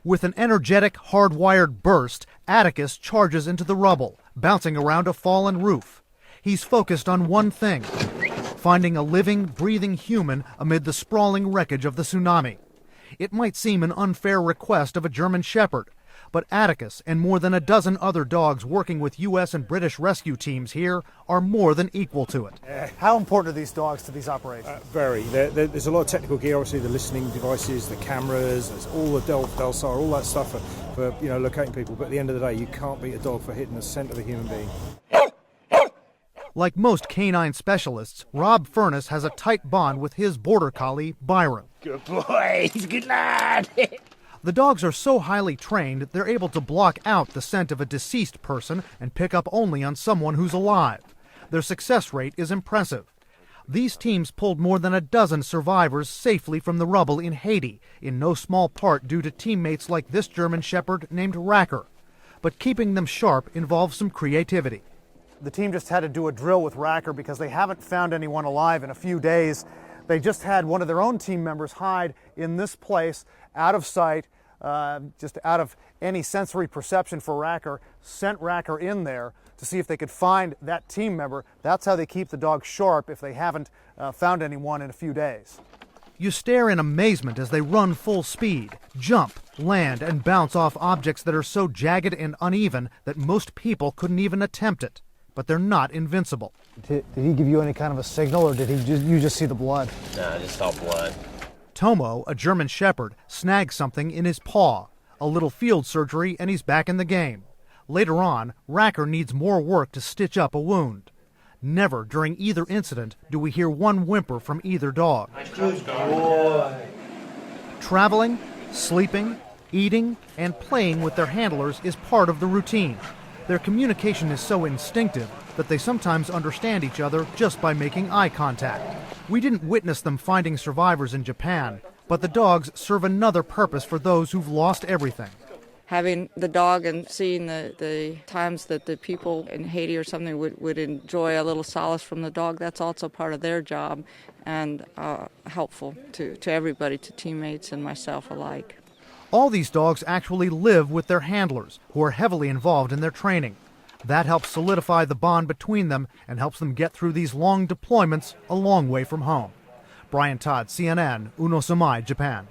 With an energetic, hardwired burst, Atticus charges into the rubble, bouncing around a fallen roof. He's focused on one thing: finding a living, breathing human amid the sprawling wreckage of the tsunami. It might seem an unfair request of a German Shepherd, but Atticus and more than a dozen other dogs working with U.S. and British rescue teams here are more than equal to it. How important are these dogs to these operations? Very. There's a lot of technical gear, obviously the listening devices, the cameras, there's all the Delsar, all that stuff for locating people. But at the end of the day, you can't beat a dog for hitting the scent of a human being. Like most canine specialists, Rob Furness has a tight bond with his border collie, Byron. Good boy, he's a good lad. The dogs are so highly trained, they're able to block out the scent of a deceased person and pick up only on someone who's alive. Their success rate is impressive. These teams pulled more than a dozen survivors safely from the rubble in Haiti, in no small part due to teammates like this German Shepherd named Racker. But keeping them sharp involves some creativity. The team just had to do a drill with Racker because they haven't found anyone alive in a few days. They just had one of their own team members hide in this place, out of sight, just out of any sensory perception for Racker, sent Racker in there to see if they could find that team member. That's how they keep the dog sharp if they haven't found anyone in a few days. You stare in amazement as they run full speed, jump, land, and bounce off objects that are so jagged and uneven that most people couldn't even attempt it. But they're not invincible. Did he give you any kind of a signal, or did you just see the blood? No, I just saw blood. Tomo, a German Shepherd, snags something in his paw. A little field surgery and he's back in the game. Later on, Racker needs more work to stitch up a wound. Never during either incident do we hear one whimper from either dog. Good boy. Traveling, sleeping, eating, and playing with their handlers is part of the routine. Their communication is so instinctive that they sometimes understand each other just by making eye contact. We didn't witness them finding survivors in Japan, but the dogs serve another purpose for those who've lost everything. Having the dog and seeing the times that the people in Haiti or something would enjoy a little solace from the dog, that's also part of their job and helpful to everybody, to teammates and myself alike. All these dogs actually live with their handlers, who are heavily involved in their training. That helps solidify the bond between them and helps them get through these long deployments a long way from home. Brian Todd, CNN, Uno Samai, Japan.